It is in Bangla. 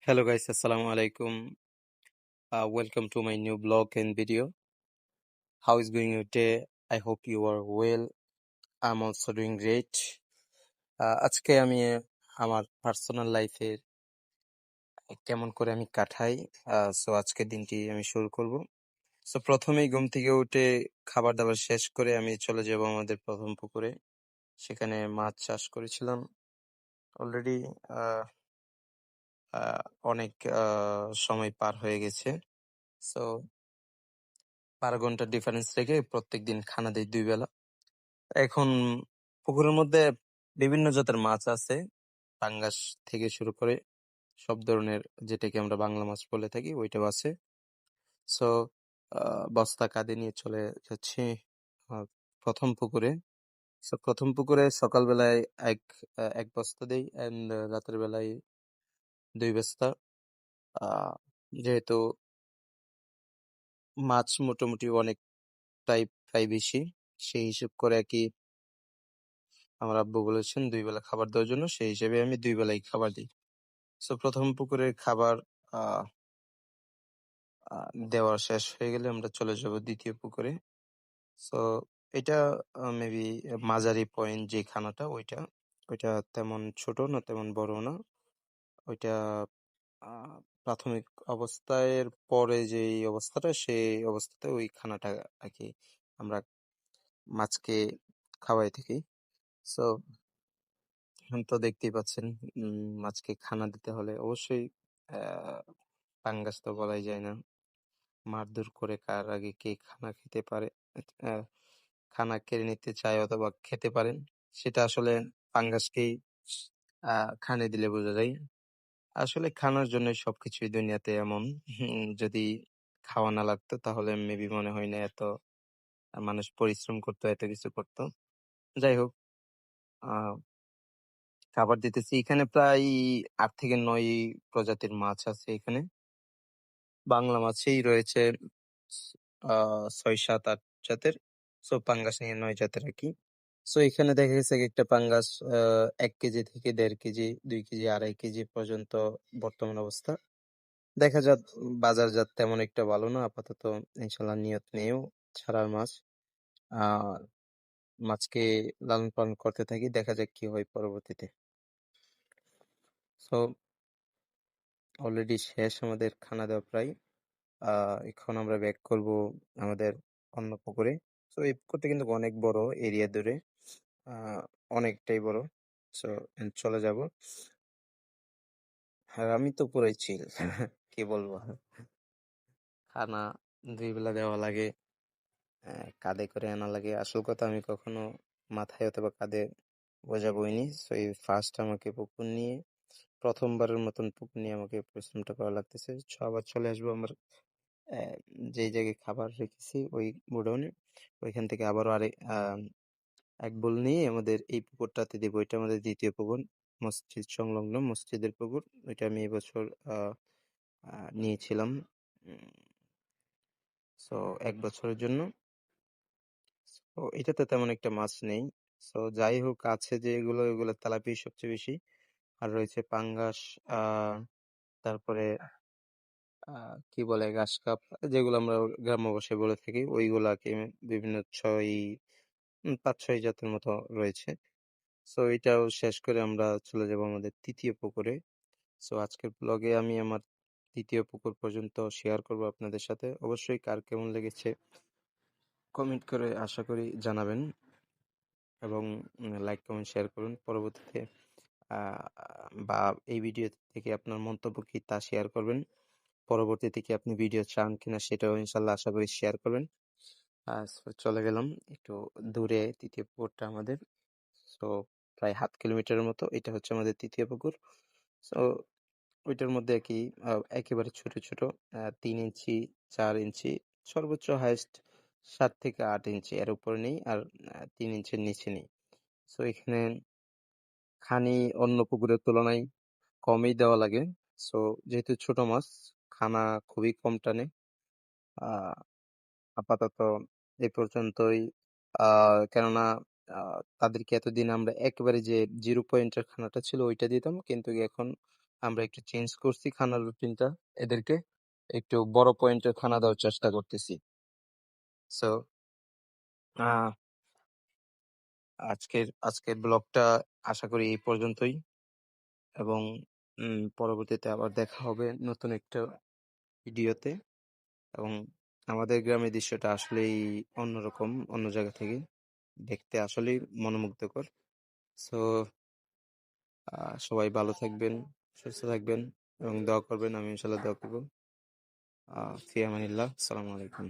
Hello guys, Assalamu alaikum. Welcome to my new blog and video. How is going your day? I hope you are well. I'm also doing great. আজকে আমি আমার পার্সোনাল লাইফে কেমন করে আমি কাটাই সো আজকের দিনটি আমি শুরু করব। সো প্রথমেই ঘুম থেকে উঠে খাবার দাবার শেষ করে আমি চলে যাব আমাদের প্রথম পুকুরে। সেখানে মাছ চাষ করেছিলাম অলরেডি। অনেক সময় পার হয়ে গেছে। সো 12 ঘন্টার ডিফারেন্স রেখে প্রত্যেকদিন খানা দেই 2 বেলা। এখন পুকুরের মধ্যে বিভিন্ন জাতের মাছ আছে, পাঙ্গাস থেকে শুরু করে সব ধরনের, যেটাকে আমরা বাংলা মাছ বলে থাকি, ওইটাও আছে। সো বস্তা কাঁধে নিয়ে চলে যাচ্ছি প্রথম পুকুরে। সো প্রথম পুকুরে সকালবেলায় এক বস্তা দেই অ্যান্ড রাতের বেলায় 2 বস্তা। যেহেতু মাছ মোটামুটি অনেকটাই প্রায় বেশি, সেই হিসেব করে আর কি আমার আব্বু বলেছেন 2 বেলা খাবার দেওয়ার জন্য, সেই হিসেবে আমি 2 বেলাই খাবার দিই। সো প্রথম পুকুরের খাবার আহ দেওয়া শেষ হয়ে গেলে আমরা চলে যাব দ্বিতীয় পুকুরে। সো এটা মেবি মাঝারি পয়েন্ট যে খানাটা, ওইটা তেমন ছোট না তেমন বড় না। ওইটা আহ প্রাথমিক অবস্থায় পরে যে অবস্থাটা, সেই অবস্থাতে ওই খানাটা আর কি আমরা মাছকে খাওয়াই থাকি। সো এখন তো দেখতেই পাচ্ছেন, মাছকে খানা দিতে হলে অবশ্যই পাঙ্গাস তো বলাই যায় না। মারধর করে কার আগে কে খানা খেতে পারে, আহ, খানা কেড়ে নিতে চায় অথবা খেতে পারেন, সেটা আসলে পাঙ্গাসকেই খানে দিলে বোঝা যায়। আসলে খানার জন্য সবকিছুই দুনিয়াতে এমন। যদি খাওয়া না লাগতো তাহলে মেবি মনে হয় না এত মানুষ পরিশ্রম করতো, এত কিছু করতো। যাই হোক, আহ খাবার দিতেছি। এখানে প্রায় 8 থেকে 9 প্রজাতির মাছ আছে। এখানে বাংলা মাছেই রয়েছে 6, 7, 8 জাতের। সো পাঙ্গাস নিয়ে 9 জাতের আর কি। সো এখানে দেখা গেছে একটা পাঙ্গাস 1 কেজি থেকে 1.5 কেজি, 2 কেজি, 2.5 কেজি পর্যন্ত বর্তমান অবস্থা। দেখা যাক, বাজারজাত তেমন একটা ভালো না আপাতত। ইনশাল্লাহ নিয়ত নেও ছাড়ার মাছ। আহ মাছকে লালন পালন করতে থাকি, দেখা যাক কি হয় পরবর্তীতে। সো অলরেডি শেষ আমাদের খানা দেওয়া প্রায়। এখন আমরা ব্যাক করব আমাদের অন্য পুকুরে। তো এই পুকুরটা কিন্তু অনেক বড় এরিয়া ধরে, আহ অনেকটাই বড়। সো চলে যাব। আর আমি তো পুরাই চিল। কি বলবো, খানা 2 বেলা দেওয়া লাগে, কাঁধে করে আনা লাগে। আসল কথা, আমি কখনো মাথায় অথবা কাঁধে বোঝা বইনি। সো এই ফার্স্ট আমাকে পুকুর নিয়ে, প্রথমবারের মতন পুকুর নিয়ে আমাকে পরিশ্রমটা করা লাগতেছে। আবার চলে আসবো আমার যেই জায়গায় খাবার রেখেছি ওই গোডাউনে। ওইখান থেকে আবারও এক বোল নিয়ে আমাদের এই পুকুরটাতে দিব। এটা আমাদের দ্বিতীয় পুকুর, মসজিদ সংলগ্ন মসজিদের পুকুর। ওইটা আমি এবছর নিয়েছিলাম। সো 1 বছরের জন্য। তো এটাতে তেমন একটা মাছ নেই। সো যাই হোক, আছে যে এগুলো তেলাপিয়া সবচেয়ে বেশি, আর রয়েছে পাঙ্গাস, আহ তারপরে কি বলে ঘাস কাপ, যেগুলো আমরা গ্রাম্য ভাষায় বলে থাকি, ওইগুলাকে বিভিন্ন 5-6 জাতের মতো রয়েছে। সো এটাও শেষ করে আমরা চলে যাব আমাদের তৃতীয় পুকুরে। সো আজকের ব্লগে আমি আমার তৃতীয় পুকুর পর্যন্ত শেয়ার করব আপনাদের সাথে। অবশ্যই কার কেমন লেগেছে কমেন্ট করে আশা করি জানাবেন, এবং লাইক কমেন্ট শেয়ার করুন পরবর্তীতে। বা এই ভিডিও থেকে আপনার মন্তব্য কি তা শেয়ার করবেন। পরবর্তীতে কি আপনি ভিডিও চান কিনা সেটাও ইনশাল্লাহ আশা করি শেয়ার করবেন। so চলে গেলাম একটু দূরে তৃতীয় পুকুরটা আমাদের। সো প্রায় 1/2 কিলোমিটারের মতো। এটা হচ্ছে আমাদের তৃতীয় পুকুর। সো ওইটার মধ্যে কি একেবারে ছোট ছোট 3 ইঞ্চি, 4 ইঞ্চি, সর্বোচ্চ হাইস্ট 7 থেকে 8 ইঞ্চি, এর উপরে নেই, আর 3 ইঞ্চির নিচে নেই। সো এখানে খানি অন্য পুকুরের তুলনায় কমই দেওয়া লাগে। সো যেহেতু ছোট মাছ, খানা খুবই কম টানে। আহ আপাতত এই পর্যন্তই। কেননা তাদেরকে এতদিন আমরা একেবারে যে 0 পয়েন্টের খানাটা ছিল ওইটা দিতাম, কিন্তু এখন আমরা একটু চেঞ্জ করছি খানার রুটিনটা, এদেরকে একটু বড় পয়েন্টের খানা দেওয়ার চেষ্টা করতেছি। সো আজকের আজকের ব্লগটা আশা করি এই পর্যন্তই, এবং পরবর্তীতে আবার দেখা হবে নতুন একটা ভিডিওতে। এবং আমাদের গ্রামের দৃশ্যটা আসলেই অন্যরকম, অন্য জায়গা থেকে দেখতে আসলেই মনোমুগ্ধকর। সো সবাই ভালো থাকবেন, সুস্থ থাকবেন এবং দোয়া করবেন। আমি ইনশাল্লাহ দোয়া করবো। ফি আমানিল্লাহ। আসসালামু আলাইকুম।